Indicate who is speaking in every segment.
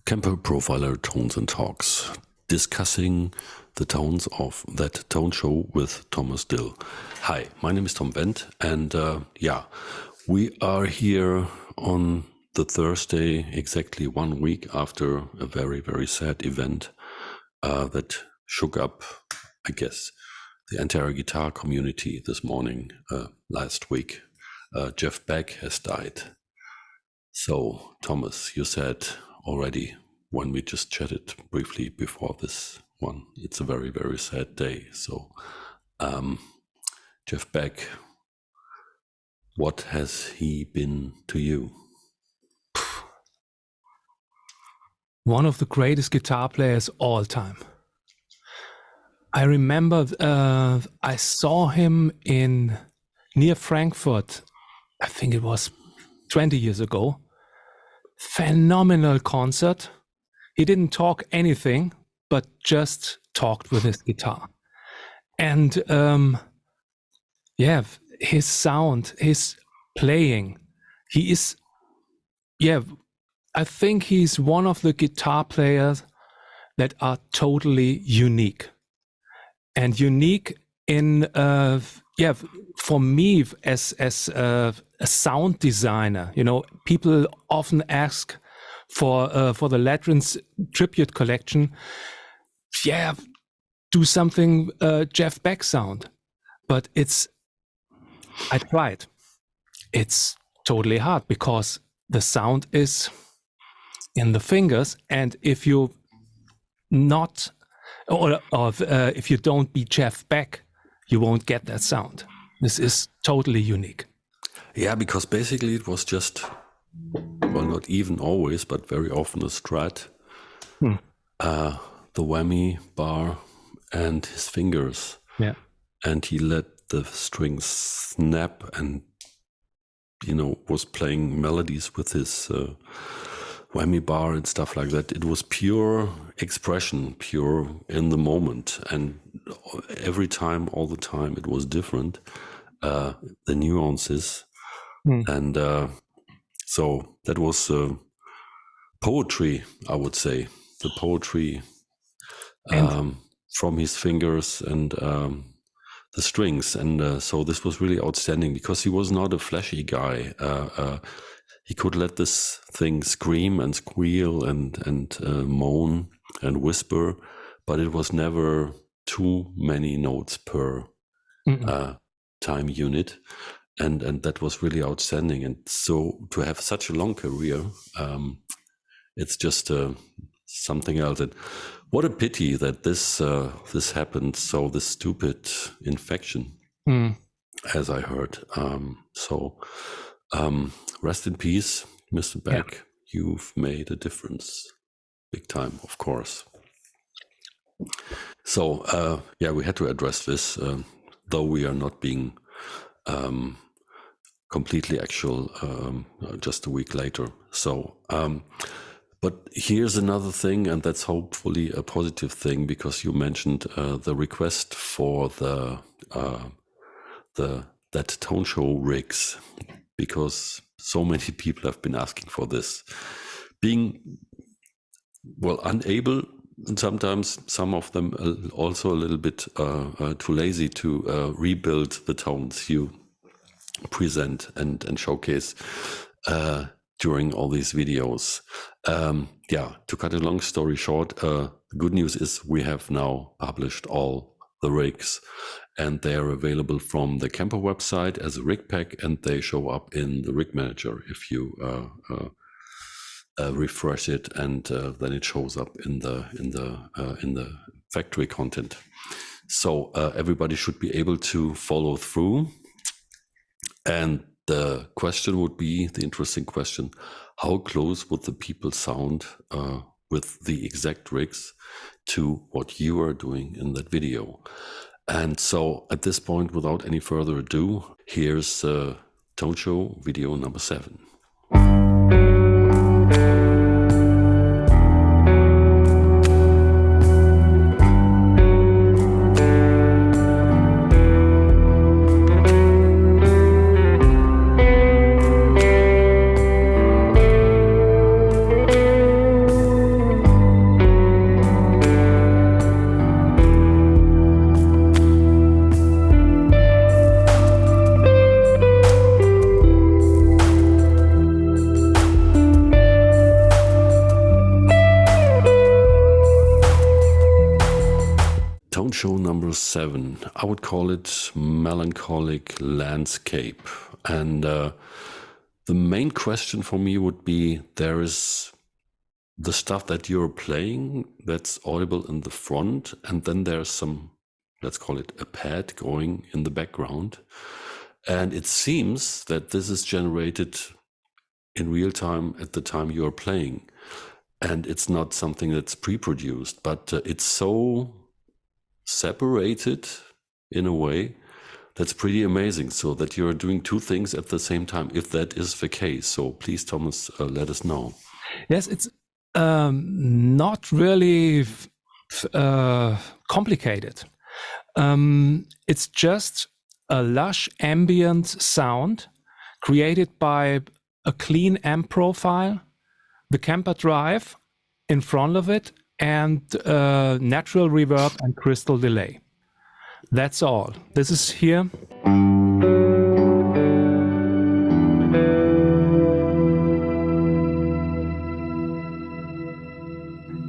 Speaker 1: Kemper Profiler Tones and Talks, discussing the tones of that tone show with Thomas Dill. Hi, my name is Tom Wendt, and we are here on the Thursday, exactly 1 week after a very, very sad event that shook up, I guess, the entire guitar community this morning, last week. Jeff Beck has died. So, Thomas, you said already when we just chatted briefly before this one, it's a very, very sad day. So, Jeff Beck, what has he been to you?
Speaker 2: One of the greatest guitar players all time. I remember I saw him near Frankfurt. I think it was 20 years ago. Phenomenal concert. He didn't talk anything, but just talked with his guitar. And his sound, his playing, I think he's one of the guitar players that are totally unique. And unique in, for me as a sound designer, people often ask for the Latrins tribute collection, do something Jeff Beck sound. But I tried. It's totally hard because the sound is in the fingers, and if you if you don't be Jeff Beck, you won't get that sound. This is totally unique.
Speaker 1: Yeah, because basically it was just, well, not even always, but very often a Strat, the whammy bar and his fingers.
Speaker 2: Yeah.
Speaker 1: And he let the strings snap and, was playing melodies with his whammy bar and stuff like that. It was pure expression, pure in the moment. And every time, all the time, it was different. The nuances. And so that was poetry, I would say. The poetry from his fingers and the strings. And so this was really outstanding because he was not a flashy guy. He could let this thing scream and squeal and moan and whisper, but it was never too many notes per time unit. And that was really outstanding. And so to have such a long career, it's just something else. And what a pity that this happened. So this stupid infection, as I heard. Rest in peace, Mr. Beck. Yeah. You've made a difference, big time, of course. So we had to address this, though we are not being completely actual just a week later. So, but here's another thing, and that's hopefully a positive thing, because you mentioned the request for that tone show rigs, because so many people have been asking for this. Being, unable, and sometimes some of them also a little bit too lazy to rebuild the tones you present and showcase during all these videos. To cut a long story short, the good news is we have now published all the rigs, and they are available from the Kemper website as a rig pack, and they show up in the rig manager if you refresh it, and then it shows up in the factory content. So everybody should be able to follow through. And the question would be, the interesting question, how close would the people sound with the exact rigs to what you are doing in that video? And so at this point, without any further ado, here's Tone Show video number 7. show number 7. I would call it Melancholic Landscape. And the main question for me would be, there is the stuff that you're playing that's audible in the front, and then there's some, let's call it a pad going in the background. And it seems that this is generated in real time at the time you're playing. And it's not something that's pre-produced, but it's so separated in a way that's pretty amazing. So that you're doing two things at the same time, if that is the case. So please, Thomas, let us know.
Speaker 2: Yes, it's not really complicated. It's just a lush ambient sound created by a clean amp profile, the Kemper drive in front of it, and natural reverb and crystal delay. That's all. This is here.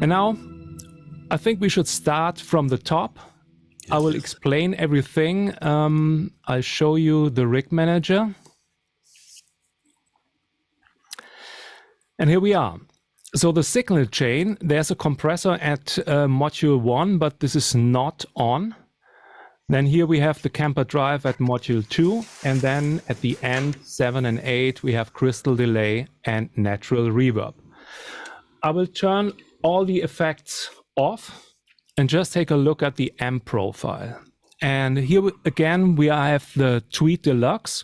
Speaker 2: And now, I think we should start from the top. Yes, I will explain everything. I'll show you the rig manager. And here we are. So the signal chain, there's a compressor at module 1, but this is not on. Then here we have the Kemper drive at module 2. And then at the end, 7 and 8, we have crystal delay and natural reverb. I will turn all the effects off and just take a look at the amp profile. And here again, we have the Tweed Deluxe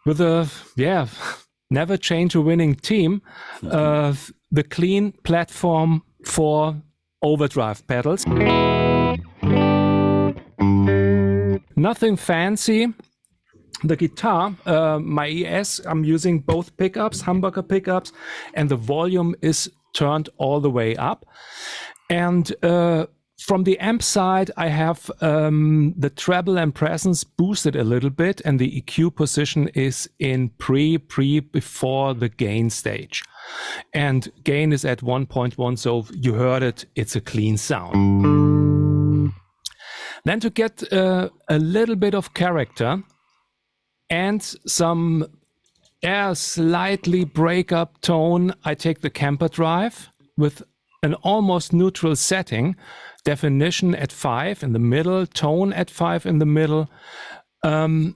Speaker 2: with a, never change a winning team. The clean platform for overdrive pedals. Nothing fancy. The guitar, my ES, I'm using both pickups, humbucker pickups, and the volume is turned all the way up. And from the amp side, I have the treble and presence boosted a little bit, and the EQ position is in before the gain stage. And gain is at 1.1, so you heard it, it's a clean sound. Then to get a little bit of character and some slightly break-up tone, I take the Kemper drive with an almost neutral setting, definition at 5 in the middle, tone at 5 in the middle. The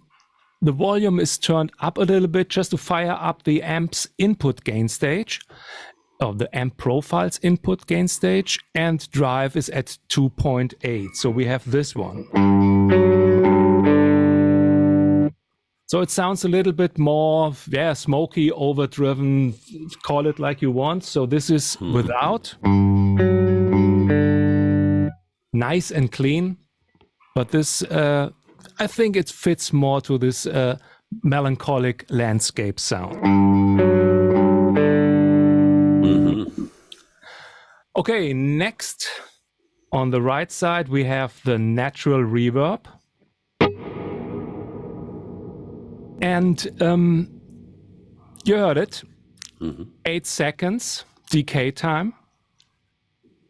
Speaker 2: volume is turned up a little bit just to fire up the amp's input gain stage, or the amp profile's input gain stage, and drive is at 2.8. So we have this one. So it sounds a little bit more, smoky, overdriven, call it like you want. So this is without. Nice and clean. But this, I think it fits more to this melancholic landscape sound. Okay, next on the right side, we have the natural reverb. And you heard it, 8 seconds decay time,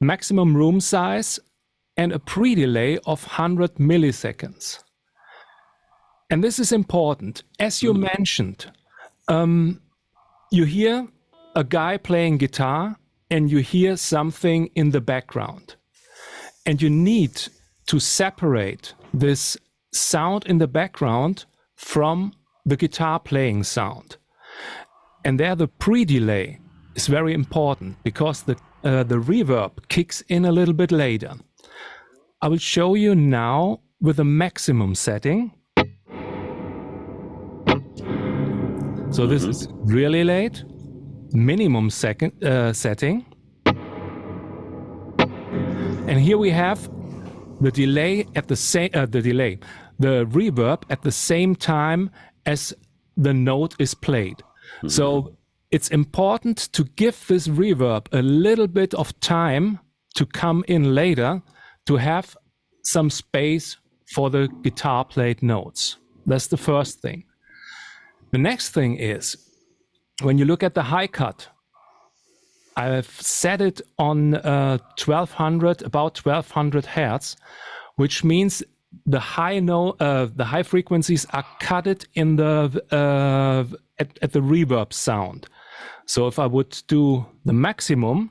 Speaker 2: maximum room size, and a pre-delay of 100 milliseconds. And this is important. As you mentioned, you hear a guy playing guitar and you hear something in the background. And you need to separate this sound in the background from the guitar playing sound. And there the pre-delay is very important because the reverb kicks in a little bit later. I will show you now with a maximum setting. So this is really late. Minimum setting. And here we have the delay at the same the reverb at the same time as the note is played. So it's important to give this reverb a little bit of time to come in later to have some space for the guitar played notes. That's the first thing. The next thing is, when you look at the high cut, I've set it on 1200, about 1200 hertz, which means the high frequencies are cut in the at the reverb sound. So if I would do the maximum,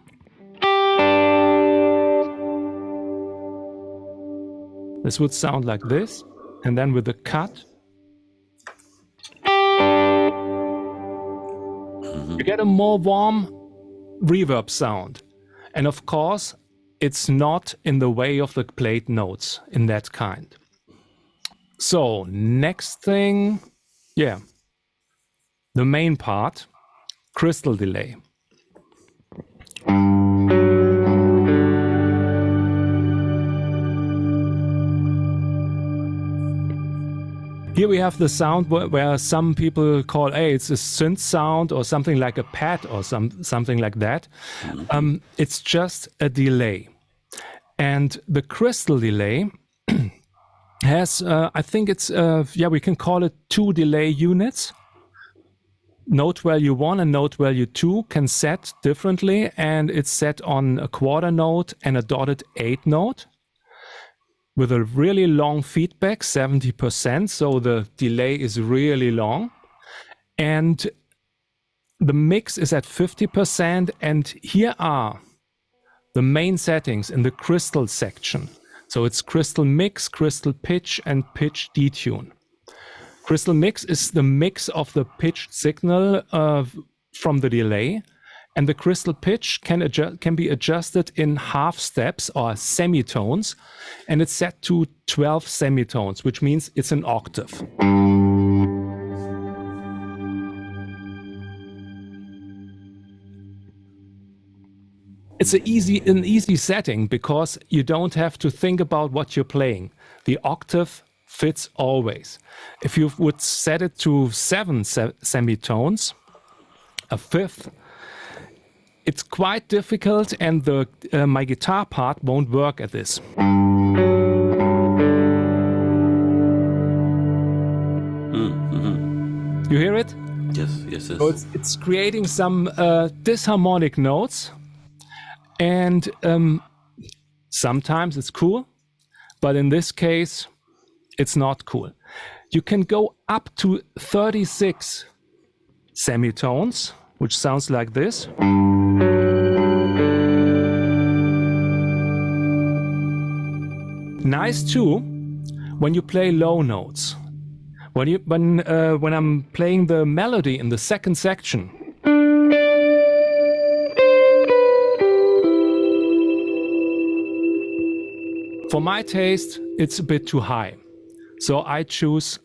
Speaker 2: this would sound like this, and then with the cut, you get a more warm reverb sound. And of course, it's not in the way of the played notes in that kind. So next thing, yeah, the main part, crystal delay. Here we have the sound where some people call, hey, it's a synth sound or something like a pad or something like that. It's just a delay. And the crystal delay has, I think it's, we can call it 2 delay units. Note value 1 and note value 2 can set differently, and it's set on a quarter note and a dotted 8 note, with a really long feedback, 70%, so the delay is really long. And the mix is at 50%, and here are the main settings in the crystal section. So it's crystal mix, crystal pitch, and pitch detune. Crystal mix is the mix of the pitch signal from the delay, and the crystal pitch can be adjusted in half steps or semitones, and it's set to 12 semitones, which means it's an octave. It's an easy setting because you don't have to think about what you're playing. The octave fits always. If you would set it to 7 semitones, a fifth, it's quite difficult, and my guitar part won't work at this. You hear it?
Speaker 1: Yes, yes, yes.
Speaker 2: So it's creating some disharmonic notes, and sometimes it's cool, but in this case, it's not cool. You can go up to 36 semitones, which sounds like this. Nice too when you play low notes. When I'm playing the melody in the second section, for my taste, it's a bit too high. So I choose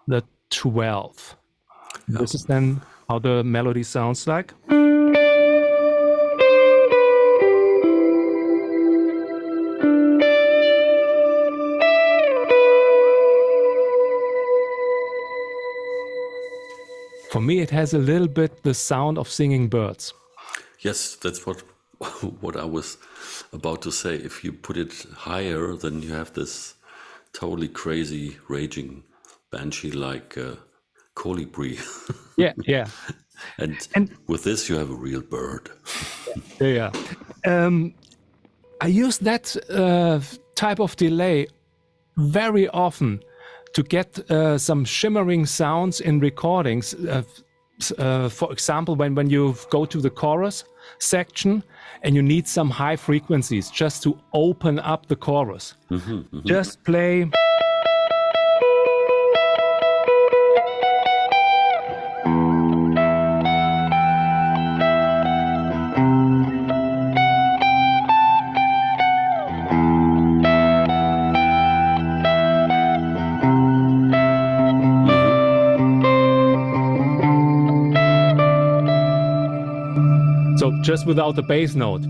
Speaker 2: the 12. Yeah. This is then how the melody sounds like. For me, it has a little bit the sound of singing birds.
Speaker 1: Yes, that's what I was about to say. If you put it higher, then you have this totally crazy, raging banshee-like colibri.
Speaker 2: Yeah.
Speaker 1: and with this, you have a real bird.
Speaker 2: Yeah. I use that type of delay very often to get some shimmering sounds in recordings. For example, when you go to the chorus section and you need some high frequencies just to open up the chorus. Just play. Just without the bass note.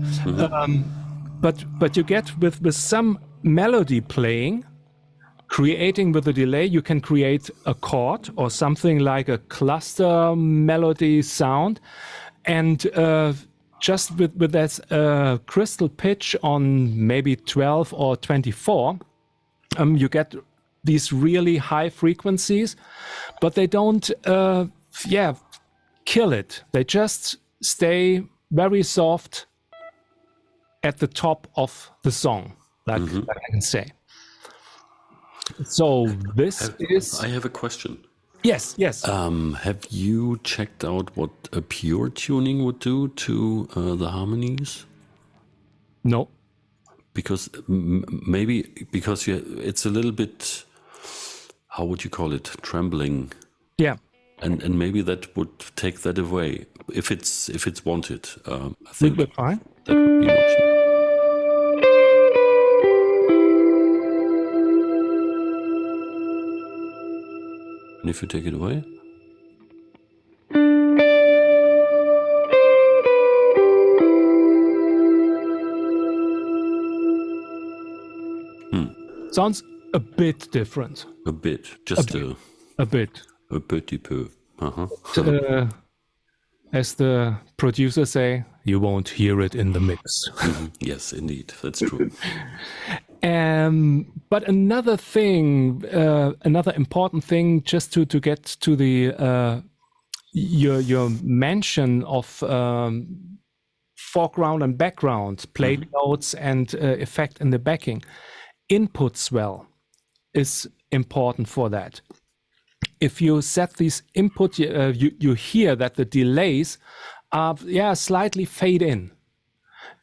Speaker 2: But you get with some melody playing, creating with the delay, you can create a chord or something like a cluster melody sound. And just with that crystal pitch on maybe 12 or 24, you get these really high frequencies, but they don't kill it. They just stay very soft at the top of the song, like I can say. So this is...
Speaker 1: I have a question.
Speaker 2: Yes.
Speaker 1: Have you checked out what a pure tuning would do to the harmonies?
Speaker 2: No.
Speaker 1: Because maybe because it's a little bit, how would you call it, trembling.
Speaker 2: Yeah.
Speaker 1: And maybe that would take that away if it's wanted. I think
Speaker 2: Would be fine.
Speaker 1: that would be an option. And if you take it away?
Speaker 2: Sounds a bit different.
Speaker 1: A bit, just
Speaker 2: A bit.
Speaker 1: a petit peu.
Speaker 2: As the producers say, you won't hear it in the mix.
Speaker 1: Yes, indeed, that's true.
Speaker 2: But another thing, another important thing, just to get to the your mention of foreground and background, played notes and effect in the backing. Input swell is important for that. If you set these input, you hear that the delays are slightly fade in.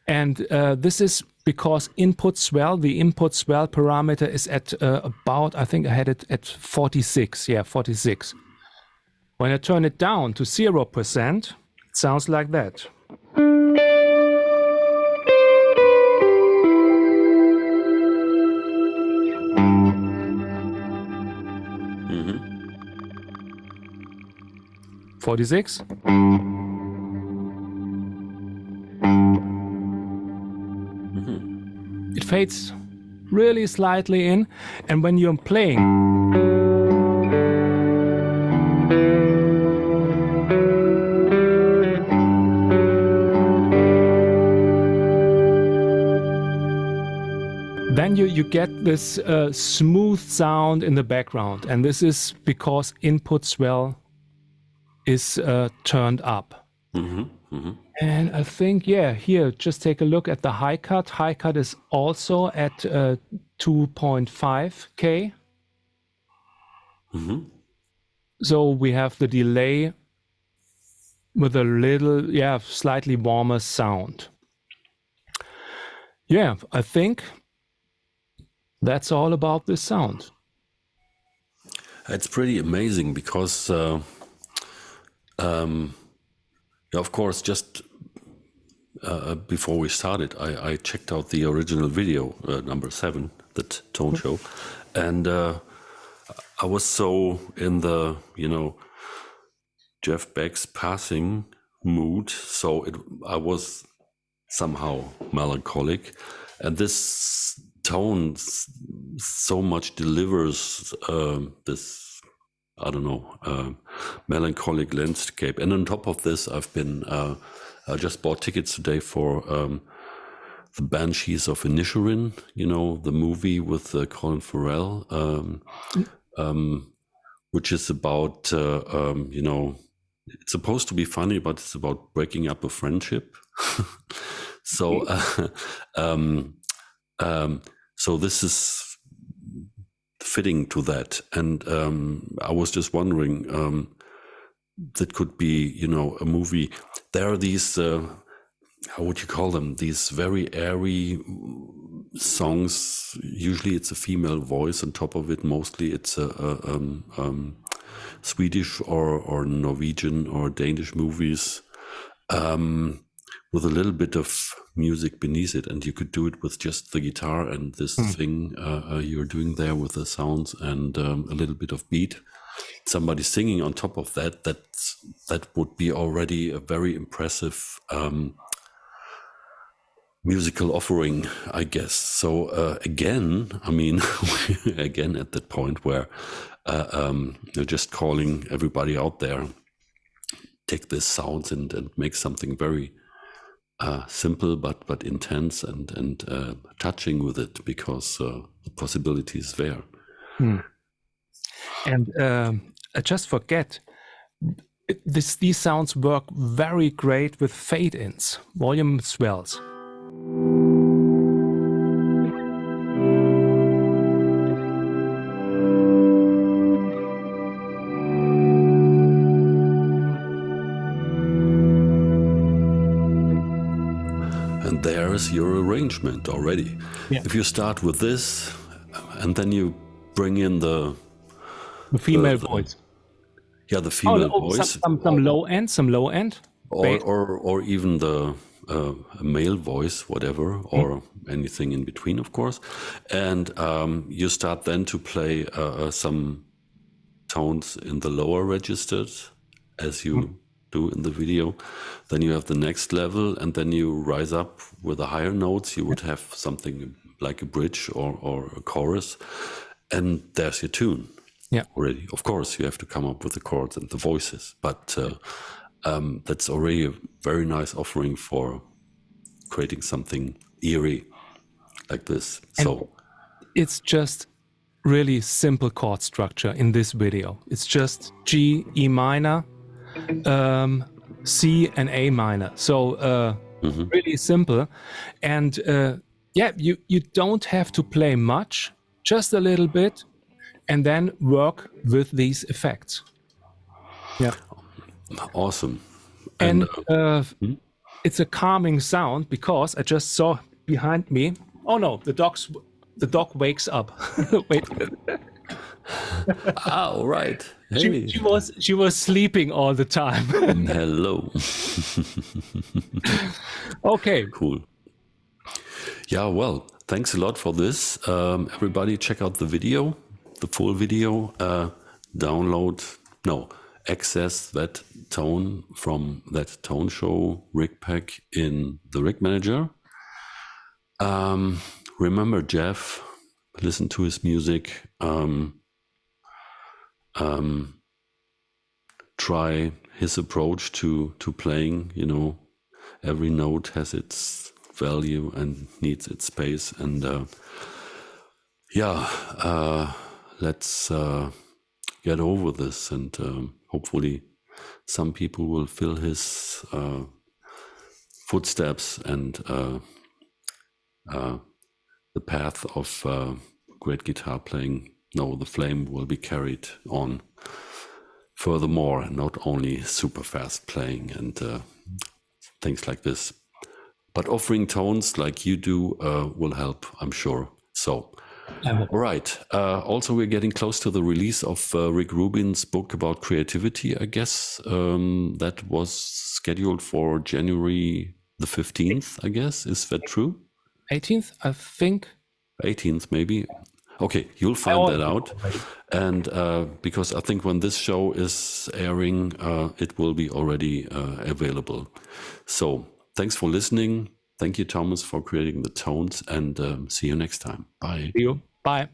Speaker 2: And this is because input swell, the input swell parameter is at about, I think I had it at 46. Yeah, 46. When I turn it down to 0%, it sounds like that. 46. It fades really slightly in, and when you're playing, then you get this smooth sound in the background, and this is because input swell is turned up. And I think, here, just take a look at the high cut. High cut is also at 2.5K. So we have the delay with a little, slightly warmer sound. Yeah, I think that's all about this sound.
Speaker 1: It's pretty amazing because of course, just before we started, I checked out the original video, number 7, that Tone Show, and I was so in the, Jeff Beck's passing mood, so I was somehow melancholic, and this tone so much delivers this, I don't know, melancholic landscape. And on top of this, I've been, I just bought tickets today for the Banshees of Inisherin, the movie with Colin Farrell, which is about, it's supposed to be funny, but it's about breaking up a friendship. So, so this is fitting to that, and I was just wondering, that could be, a movie. There are these, how would you call them? These very airy songs. Usually, it's a female voice on top of it. Mostly, it's a Swedish or Norwegian or Danish movies. With a little bit of music beneath it, and you could do it with just the guitar and this thing you're doing there with the sounds and a little bit of beat. Somebody singing on top of that, that would be already a very impressive musical offering, I guess. So again, I mean, again at that point where you're just calling everybody out there, take these sounds and make something very simple but intense and touching with it, because the possibility is there.
Speaker 2: And I just forget, these sounds work very great with fade-ins, volume swells.
Speaker 1: And there's your arrangement already.
Speaker 2: Yeah.
Speaker 1: If you start with this, and then you bring in the
Speaker 2: female voice.
Speaker 1: Yeah, the female voice.
Speaker 2: Some low end.
Speaker 1: Or even the male voice, whatever, or anything in between, of course. And you start then to play some tones in the lower registers, as you do in the video. Then you have the next level, and then you rise up with the higher notes. You would have something like a bridge or a chorus, and there's your tune.
Speaker 2: Yeah,
Speaker 1: already. Of course, you have to come up with the chords and the voices, but that's already a very nice offering for creating something eerie like this.
Speaker 2: And
Speaker 1: so
Speaker 2: it's just really simple chord structure in this video. It's just G, E minor, C, and A minor. So really simple. And yeah, you don't have to play much, just a little bit, and then work with these effects. Yeah.
Speaker 1: Awesome.
Speaker 2: And it's a calming sound, because I just saw behind me. Oh no, the dog wakes up. Wait.
Speaker 1: Oh, right. Hey.
Speaker 2: She was sleeping all the time.
Speaker 1: Hello.
Speaker 2: Okay.
Speaker 1: Cool. Yeah, well, thanks a lot for this. Everybody check out the video, the full video. Access that tone from that tone show rig pack in the rig manager. Remember Jeff, listen to his music. Try his approach to playing. You know, every note has its value and needs its space. And let's get over this, and hopefully some people will fill his footsteps, and the path of great guitar playing. No, the flame will be carried on furthermore, not only super fast playing and things like this, but offering tones like you do will help, I'm sure. So, all right. Also, we're getting close to the release of Rick Rubin's book about creativity, I guess. That was scheduled for January the 15th, I guess. Is that true?
Speaker 2: 18th, I think.
Speaker 1: 18th, maybe. Okay, you'll find that out. And because I think when this show is airing, it will be already available. So thanks for listening. Thank you, Thomas, for creating the tones, and see you next time. Bye.
Speaker 2: See you. Bye.